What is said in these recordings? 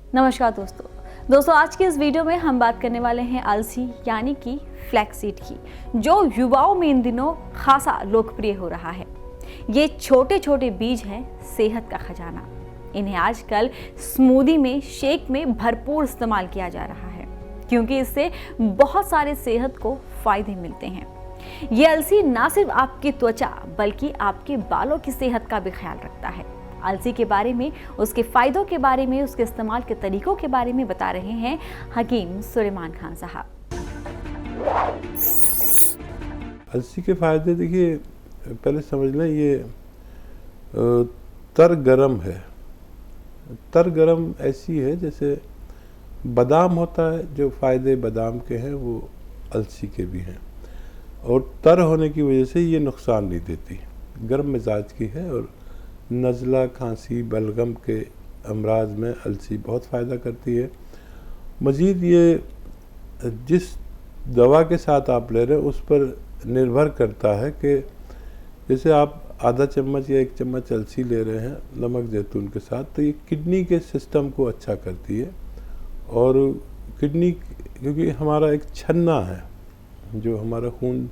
नमस्कार दोस्तों आज की इस वीडियो में हम बात करने वाले हैं अलसी यानी कि फ्लैक्सीड की, जो युवाओं में इन दिनों खासा लोकप्रिय हो रहा है। ये छोटे छोटे बीज हैं सेहत का खजाना। इन्हें आजकल स्मूदी में, शेक में भरपूर इस्तेमाल किया जा रहा है, क्योंकि इससे बहुत सारे सेहत को फायदे मिलते हैं। ये अलसी ना सिर्फ आपकी त्वचा बल्कि आपके बालों की सेहत का भी ख्याल रखता है। अलसी के बारे में, उसके फायदों के बारे में, उसके इस्तेमाल के तरीकों के बारे में बता रहे हैं हकीम सुलेमान खान साहब। अलसी के फायदे देखिए, पहले समझ लें ये तर गरम है। तर गरम ऐसी है जैसे बादाम होता है, जो फायदे बादाम के हैं वो अलसी के भी हैं, और तर होने की वजह से ये नुकसान नहीं देती। गर्म मिजाज की है और नज़ला, खांसी, बलगम के अमराज में अलसी बहुत फ़ायदा करती है। मज़ीद ये जिस दवा के साथ आप ले रहे हैं उस पर निर्भर करता है कि जैसे आप आधा चम्मच या 1 चम्मच अलसी ले रहे हैं नमक ज़ैतून के साथ, तो ये किडनी के सिस्टम को अच्छा करती है। और किडनी, क्योंकि हमारा एक छन्ना है जो हमारा खून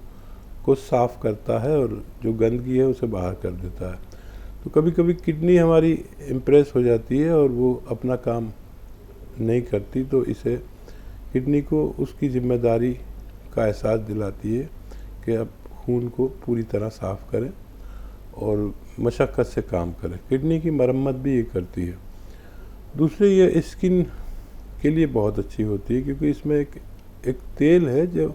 को साफ़ करता है और जो गंदगी है उसे बाहर कर देता है, तो कभी कभी किडनी हमारी इम्प्रेस हो जाती है और वो अपना काम नहीं करती, तो इसे किडनी को उसकी जिम्मेदारी का एहसास दिलाती है कि अब खून को पूरी तरह साफ़ करें और मशक्क़त से काम करें। किडनी की मरम्मत भी ये करती है। दूसरे, ये स्किन के लिए बहुत अच्छी होती है, क्योंकि इसमें एक तेल है जो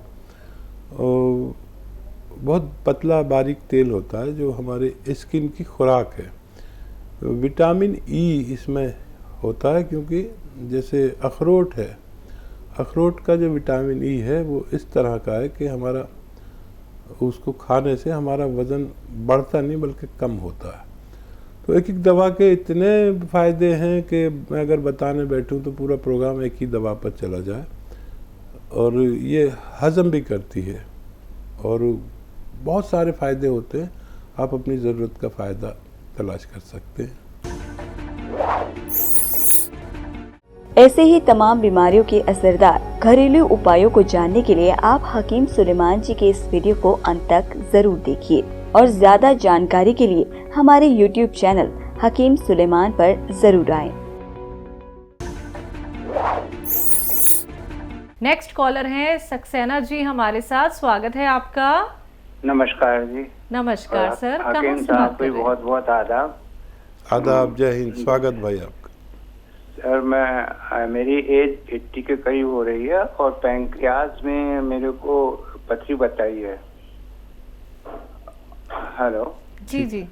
बहुत पतला बारीक तेल होता है, जो हमारे स्किन की खुराक है। विटामिन ई इसमें होता है, क्योंकि जैसे अखरोट है, अखरोट का जो विटामिन ई है वो इस तरह का है कि हमारा उसको खाने से हमारा वज़न बढ़ता नहीं बल्कि कम होता है। तो एक एक दवा के इतने फ़ायदे हैं कि मैं अगर बताने बैठूं तो पूरा प्रोग्राम एक ही दवा पर चला जाए। और ये हज़म भी करती है और बहुत सारे फ़ायदे होते हैं। आप अपनी ज़रूरत का फ़ायदा तलाश कर सकते हैं। ऐसे ही तमाम बीमारियों के असरदार घरेलू उपायों को जानने के लिए आप हकीम सुलेमान जी के इस वीडियो को अंत तक जरूर देखिए, और ज्यादा जानकारी के लिए हमारे YouTube चैनल हकीम सुलेमान पर जरूर आएं। नेक्स्ट कॉलर हैं सक्सेना जी हमारे साथ। स्वागत है आपका। नमस्कार जी। नमस्कार सर, कहाँ हकीम से साहब बात को कर रहे हैं? बहुत बहुत आदाब। आदाब, जय हिंद, स्वागत भाई आपका। सर मेरी एज 80 के करीब हो रही है और पैंक्रियाज में मेरे को पथरी बताई है। हेलो जी जी।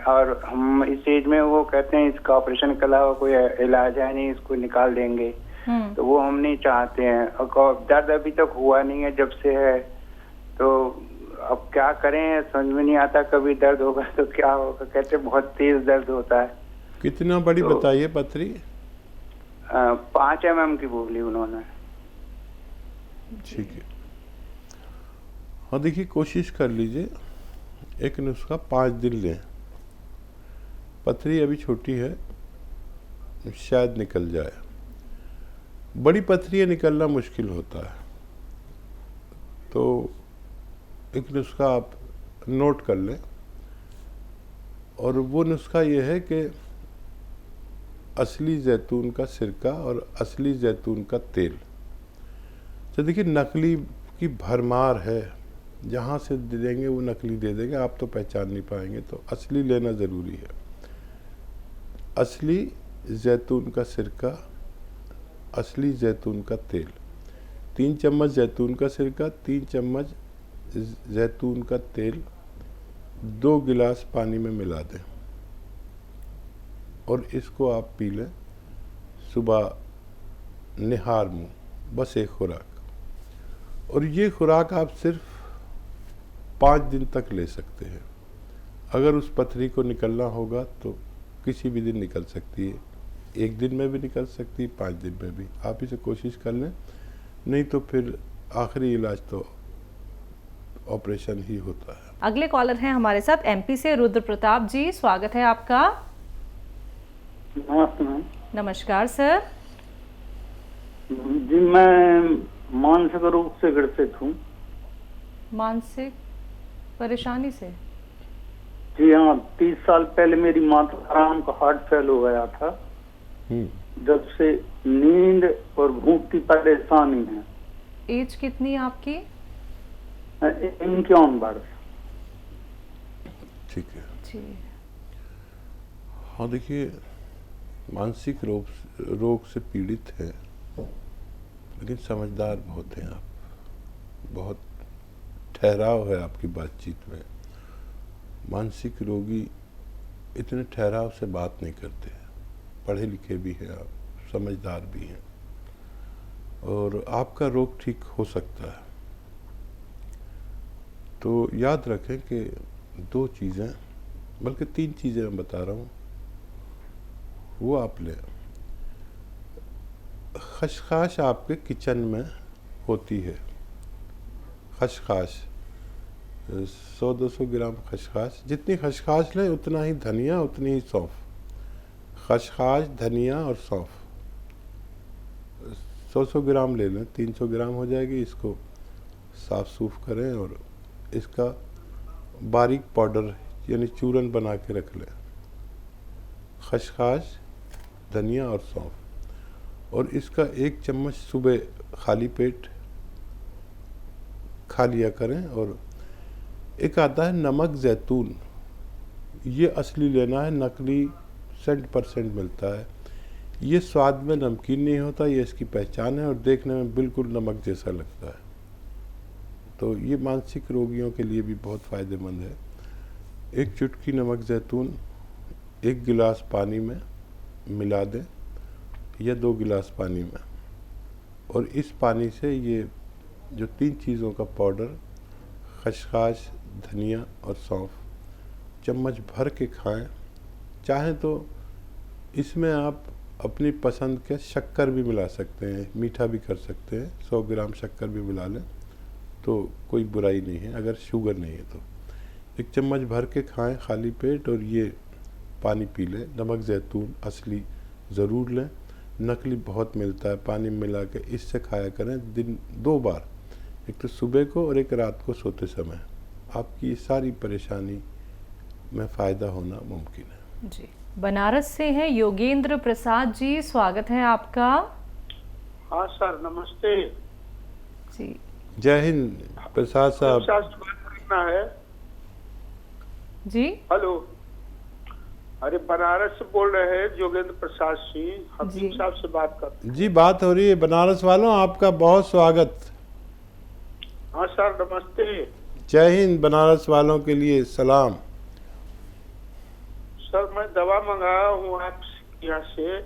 और हम इस एज में वो कहते हैं इसका ऑपरेशन के अलावा कोई इलाज है नहीं, इसको निकाल देंगे, तो वो हम नहीं चाहते हैं। और दर्द अभी तक हुआ नहीं है जब से है, तो अब क्या करें समझ में नहीं आता। कभी दर्द होगा तो क्या होगा, कहते बहुत तेज दर्द होता है। कितना बड़ी बताइए पथरी? 5 mm की बोली उन्होंने। ठीक है, हाँ देखिए, कोशिश कर लीजिए, एक नुस्खा 5 दिन लें। पथरी अभी छोटी है, शायद निकल जाए। बड़ी पथरी निकलना मुश्किल होता है, तो एक नुस्खा आप नोट कर लें, और वो नुस्खा ये है कि असली जैतून का सिरका और असली जैतून का तेल। तो देखिए, नकली की भरमार है, जहाँ से दे देंगे वो नकली दे देंगे, आप तो पहचान नहीं पाएंगे, तो असली लेना ज़रूरी है। असली जैतून का सिरका, असली जैतून का तेल, 3 चम्मच जैतून का सिरका, 3 चम्मच जैतून का तेल 2 गिलास पानी में मिला दें, और इसको आप पी लें सुबह निहार मुँह, बस एक खुराक। और ये खुराक आप सिर्फ 5 दिन तक ले सकते हैं। अगर उस पथरी को निकलना होगा तो किसी भी दिन निकल सकती है, 1 दिन में भी निकल सकती है, 5 दिन में भी। आप इसे कोशिश कर लें, नहीं तो फिर आखिरी इलाज तो ऑपरेशन ही होता है। अगले कॉलर हैं हमारे साथ MP से रुद्र प्रताप जी, स्वागत है आपका। नमस्ते मैम। नमस्कार सर। जी, मैं मानसिक रोग से ग्रसित हूँ। मानसिक परेशानी से? जी हाँ, 30 साल पहले मेरी माताराम का हार्ट फेल हो गया था। जब से नींद और भूख की परेशानी है। एज कितनी है आपकी? 51 वर्ष। ठीक है। जी। हाँ, देखिए, मानसिक रोग से पीड़ित है, लेकिन समझदार बहुत हैं आप, बहुत ठहराव है आपकी बातचीत में। मानसिक रोगी इतने ठहराव से बात नहीं करते हैं, पढ़े लिखे भी हैं आप, समझदार भी हैं, और आपका रोग ठीक हो सकता है। तो याद रखें कि 2 चीज़ें, बल्कि 3 चीज़ें मैं बता रहा हूँ, वो आप लें। खसखस आपके किचन में होती है। खसखस 100-200 ग्राम खसखस, जितनी खसखस लें उतना ही धनिया, उतनी ही सौंफ। खसखस, धनिया और सौंफ 100 ग्राम ले लें, 300 ग्राम हो जाएगी। इसको साफ सूफ करें और इसका बारीक पाउडर यानी चूरन बना के रख लें। खसखस, धनिया और सौंफ, और इसका 1 चम्मच सुबह खाली पेट खा लिया करें। और एक आता है नमक जैतून, ये असली लेना है, नकली 100% मिलता है। ये स्वाद में नमकीन नहीं होता, ये इसकी पहचान है, और देखने में बिल्कुल नमक जैसा लगता है। तो ये मानसिक रोगियों के लिए भी बहुत फ़ायदेमंद है। 1 चुटकी नमक जैतून 1 गिलास पानी में मिला दें, या 2 गिलास पानी में, और इस पानी से ये जो 3 चीज़ों का पाउडर, खसखस, धनिया और सौंफ, चम्मच भर के खाएं। चाहें तो इसमें आप अपनी पसंद के शक्कर भी मिला सकते हैं, मीठा भी कर सकते हैं, 100 ग्राम शक्कर भी मिला लें तो कोई बुराई नहीं है, अगर शुगर नहीं है तो। 1 चम्मच भर के खाएं खाली पेट, और ये पानी पी लें। नमक जैतून असली ज़रूर लें, नकली बहुत मिलता है, पानी मिला के इससे खाया करें। दिन 2 बार, एक तो सुबह को और एक रात को सोते समय। आपकी ये सारी परेशानी में फ़ायदा होना मुमकिन है। जी। बनारस से हैं योगेंद्र प्रसाद जी, स्वागत है आपका। हाँ सर, नमस्ते जी। जय हिंद प्रसाद साहब। करना है जी। हेलो, अरे बनारस से बोल रहे हैं योगेंद्र प्रसाद सिंह, हकीम साहब से बात कर। जी, बात हो रही है। बनारस वालों, आपका बहुत स्वागत। हाँ सर, नमस्ते। जय हिंद। बनारस वालों के लिए सलाम। सर, मैं दवा मंगाया हूँ आप यहाँ से।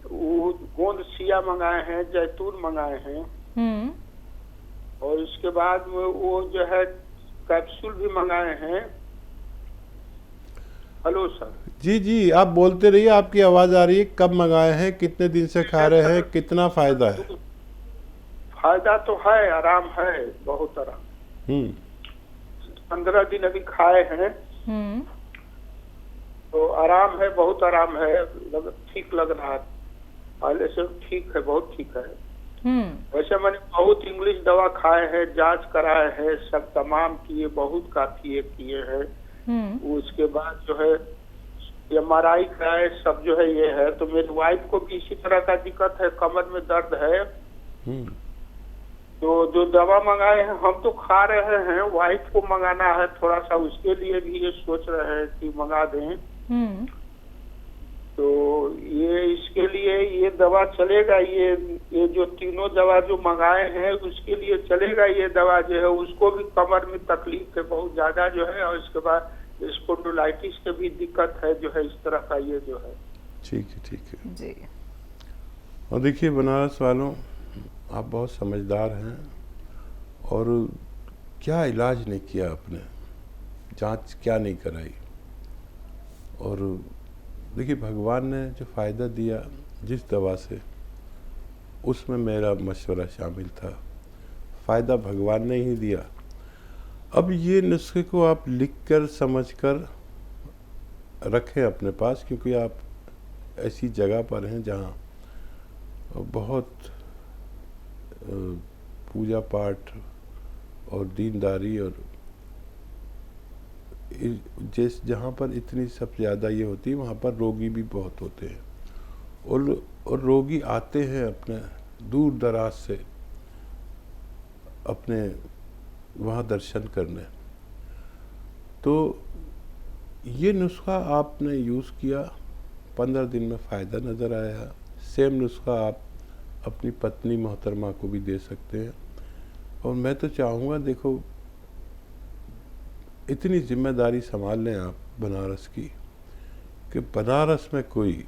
वो गोंद सिया मंगाए हैं, जैतून मंगाए हैं, और इसके बाद में वो जो है कैप्सूल भी मंगाए हैं। Hello sir. जी जी, आप बोलते रहिए, आपकी आवाज़ आ रही है। कब मंगाए हैं, कितने दिन से खा रहे हैं, कितना फ़ायदा है? फायदा तो है, आराम है, बहुत आराम। 15 दिन अभी खाए हैं, तो आराम है, बहुत आराम है, ठीक लग रहा है, पहले से ठीक है, बहुत ठीक है। वैसे मैंने बहुत इंग्लिश दवा खाए हैं, जांच कराए हैं, सब तमाम किए, बहुत काफी किए हैं। उसके बाद जो है MRI कराए, सब जो है ये है। तो मेरी वाइफ को भी इसी तरह का दिक्कत है, कमर में दर्द है। तो जो दवा मंगाए हैं हम तो खा रहे हैं, वाइफ को मंगाना है थोड़ा सा, उसके लिए भी ये सोच रहे हैं कि मंगा दें। तो ये इसके लिए ये दवा चलेगा, ये जो तीनों दवा जो मंगाए हैं उसके लिए चलेगा ये दवा जो है। उसको भी कमर में तकलीफ है बहुत ज्यादा जो है, और इसके बाद स्पॉन्डिलाइटिस की भी दिक्कत है जो है, इस तरह का ये जो है। ठीक है, ठीक है जी। और देखिए बनारस वालों, आप बहुत समझदार हैं, और क्या इलाज नहीं किया आपने, जांच क्या नहीं कराई। और देखिए, भगवान ने जो फ़ायदा दिया जिस दवा से, उसमें मेरा मशवरा शामिल था। फ़ायदा भगवान ने ही दिया। अब ये नुस्खे को आप लिख कर समझ कर रखें अपने पास, क्योंकि आप ऐसी जगह पर हैं जहाँ बहुत पूजा पाठ और दीनदारी और जहाँ पर इतनी सब ज़्यादा ये होती है, वहाँ पर रोगी भी बहुत होते हैं और रोगी आते हैं अपने दूर दराज से अपने वहाँ दर्शन करने। तो ये नुस्खा आपने यूज़ किया, 15 दिन में फ़ायदा नज़र आया। सेम नुस्खा आप अपनी पत्नी मोहतरमा को भी दे सकते हैं। और मैं तो चाहूँगा, देखो इतनी जिम्मेदारी संभाल लें आप बनारस की कि बनारस में कोई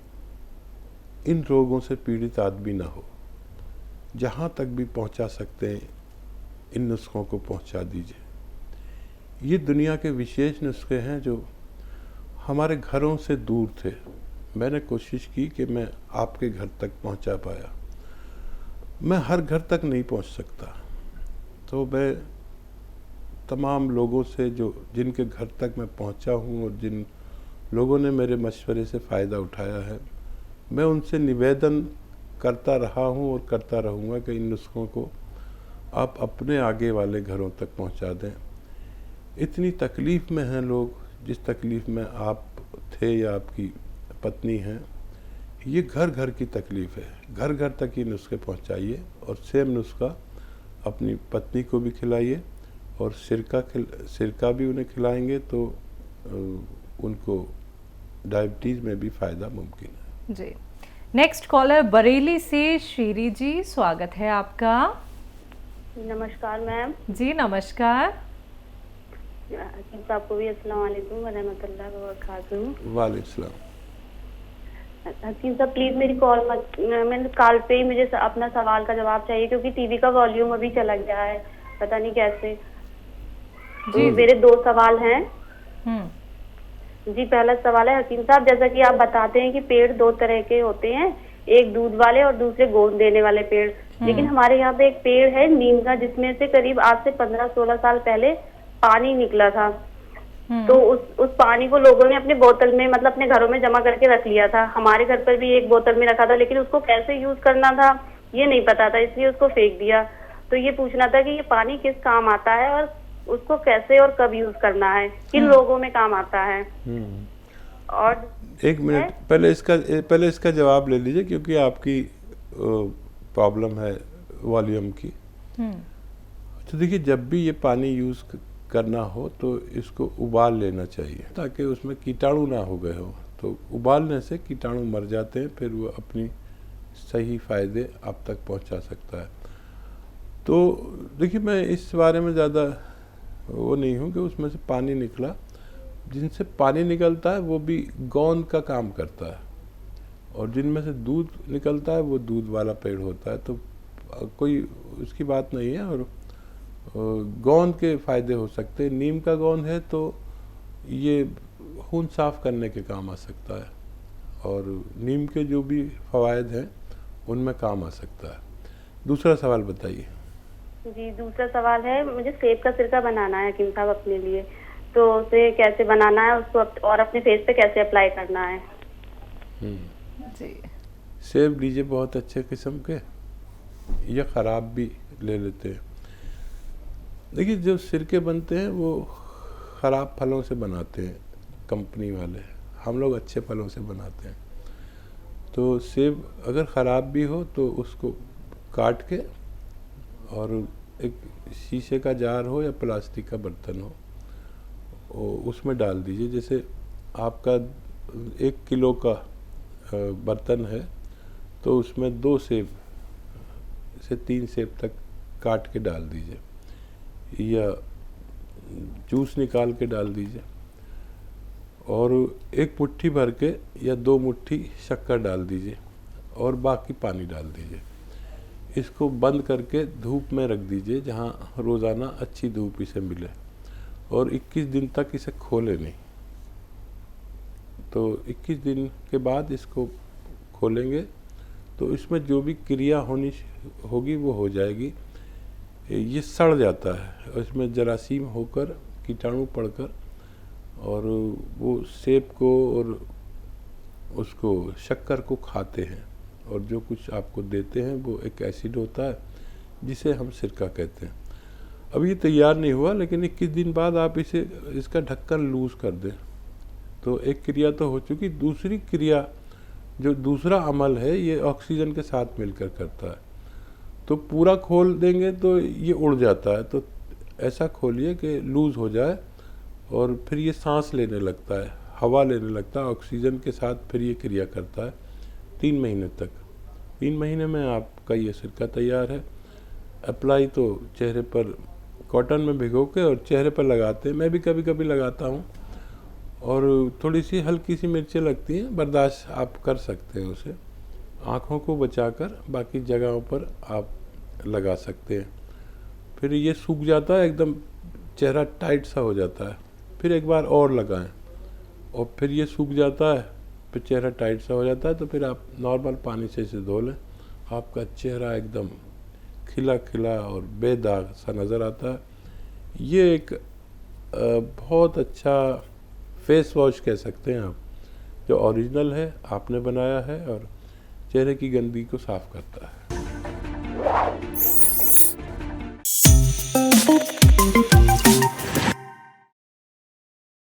इन रोगों से पीड़ित आदमी ना हो। जहाँ तक भी पहुँचा सकते हैं इन नुस्खों को पहुँचा दीजिए। ये दुनिया के विशेष नुस्खे हैं जो हमारे घरों से दूर थे। मैंने कोशिश की कि मैं आपके घर तक पहुँचा पाया। मैं हर घर तक नहीं पहुँच सकता, तो मैं तमाम लोगों से जिनके घर तक मैं पहुँचा हूँ और जिन लोगों ने मेरे मशवरे से फ़ायदा उठाया है, मैं उनसे निवेदन करता रहा हूँ और करता रहूँगा कि इन नुस्खों को आप अपने आगे वाले घरों तक पहुँचा दें। इतनी तकलीफ़ में हैं लोग, जिस तकलीफ़ में आप थे या आपकी पत्नी हैं, ये घर घर की तकलीफ़ है। घर घर तक ये नुस्खे पहुँचाइए और सेम नुस्खा अपनी पत्नी को भी खिलाइए और सिरका भी उन्हें खिलाएंगे तो उनको डायबिटीज़ में भी फ़ायदा मुमकिन है। जी, नेक्स्ट कॉलर बरेली से श्री जी, स्वागत है आपका। नमस्कार मैम। जी नमस्कार। आपको भी अस्सलाम वालेकुम व रहमतुल्लाहि व बरकातहू। वालेकुम सलाम। हकीम साहब प्लीज मेरी कॉल मत, मैंने कॉल पे ही मुझे अपना सवाल का जवाब चाहिए क्योंकि टीवी का वॉल्यूम अभी चला गया है, पता नहीं कैसे। जी मेरे 2 सवाल हैं। जी पहला सवाल है, हकीम साहब जैसा कि आप बताते हैं कि पेड़ 2 तरह के होते हैं, एक दूध वाले और दूसरे गोंद देने वाले पेड़। लेकिन हमारे यहाँ पे एक पेड़ है नीम का, जिसमें से करीब आज से 15-16 साल पहले पानी निकला था। तो उस पानी को लोगों ने अपने बोतल में, मतलब अपने घरों में जमा करके रख लिया था। हमारे घर पर भी एक बोतल में रखा था, लेकिन उसको कैसे यूज करना था ये नहीं पता था, इसलिए उसको फेंक दिया। तो ये पूछना था कि ये पानी किस काम आता है और उसको कैसे और कब यूज करना है, किन रोगों में काम आता है। और 1 मिनट पहले इसका जवाब ले लीजिए, क्योंकि आपकी प्रॉब्लम है वॉल्यूम की। तो देखिए, जब भी ये पानी यूज करना हो तो इसको उबाल लेना चाहिए ताकि उसमें कीटाणु ना हो गए हो। तो उबालने से कीटाणु मर जाते हैं, फिर वो अपनी सही फ़ायदे आप तक पहुंचा सकता है। तो देखिए, मैं इस बारे में ज़्यादा वो नहीं हूँ कि उसमें से पानी निकला। जिनसे पानी निकलता है वो भी गोंद का काम करता है, और जिनमें से दूध निकलता है वो दूध वाला पेड़ होता है। तो कोई उसकी बात नहीं है। और गोंद के फ़ायदे हो सकते हैं। नीम का गोंद है तो ये खून साफ़ करने के काम आ सकता है, और नीम के जो भी फ़वायद हैं उनमें काम आ सकता है। दूसरा सवाल बताइए। जी दूसरा सवाल है, मुझे सेब का सिरका बनाना है हकीम साहब अपने लिए, तो उसे कैसे बनाना है उसको, और अपने फेस पे कैसे अप्लाई करना है। जी सेब लीजिए बहुत अच्छे किस्म के, या ख़राब भी ले लेते हैं। देखिए, जो सिरके बनते हैं वो ख़राब फलों से बनाते हैं कंपनी वाले, हम लोग अच्छे फलों से बनाते हैं। तो सेब अगर ख़राब भी हो तो उसको काट के, और एक शीशे का जार हो या प्लास्टिक का बर्तन हो, उसमें डाल दीजिए। जैसे आपका 1 किलो का बर्तन है तो उसमें 2 सेब से 3 सेब तक काट के डाल दीजिए, या जूस निकाल के डाल दीजिए, और 1 मुट्ठी भर के या 2 मुट्ठी शक्कर डाल दीजिए, और बाकी पानी डाल दीजिए। इसको बंद करके धूप में रख दीजिए, जहाँ रोज़ाना अच्छी धूप इसे मिले, और 21 दिन तक इसे खोले नहीं। तो 21 दिन के बाद इसको खोलेंगे तो इसमें जो भी क्रिया होगी वो हो जाएगी। ये सड़ जाता है, इसमें जरासीम होकर, कीटाणु पड़कर, और वो सेब को और उसको शक्कर को खाते हैं और जो कुछ आपको देते हैं वो एक एसिड होता है जिसे हम सिरका कहते हैं। अब ये तैयार नहीं हुआ, लेकिन 21 दिन बाद आप इसका ढक्कन लूज़ कर दें तो एक क्रिया तो हो चुकी। दूसरी क्रिया जो दूसरा अमल है ये ऑक्सीजन के साथ मिलकर करता है। तो पूरा खोल देंगे तो ये उड़ जाता है, तो ऐसा खोलिए कि लूज़ हो जाए और फिर ये सांस लेने लगता है, हवा लेने लगता है ऑक्सीजन के साथ। फिर ये क्रिया करता है 3 महीने तक। 3 महीने में आपका ये सिरका तैयार है। अप्लाई तो चेहरे पर कॉटन में भिगो के और चेहरे पर लगाते हैं, मैं भी कभी कभी लगाता हूँ। और थोड़ी सी हल्की सी मिर्चें लगती हैं, बर्दाश्त आप कर सकते हैं उसे। आँखों को बचाकर बाकी जगहों पर आप लगा सकते हैं। फिर ये सूख जाता है, एकदम चेहरा टाइट सा हो जाता है। फिर एक बार और लगाएं और फिर ये सूख जाता है, फिर चेहरा टाइट सा हो जाता है। तो फिर आप नॉर्मल पानी से इसे धो लें, आपका चेहरा एकदम खिला खिला और बेदाग सा नज़र आता है। ये एक बहुत अच्छा फेस वॉश कह सकते हैं आप, जो ओरिजिनल है, आपने बनाया है और चेहरे की गंदगी को साफ़ करता है।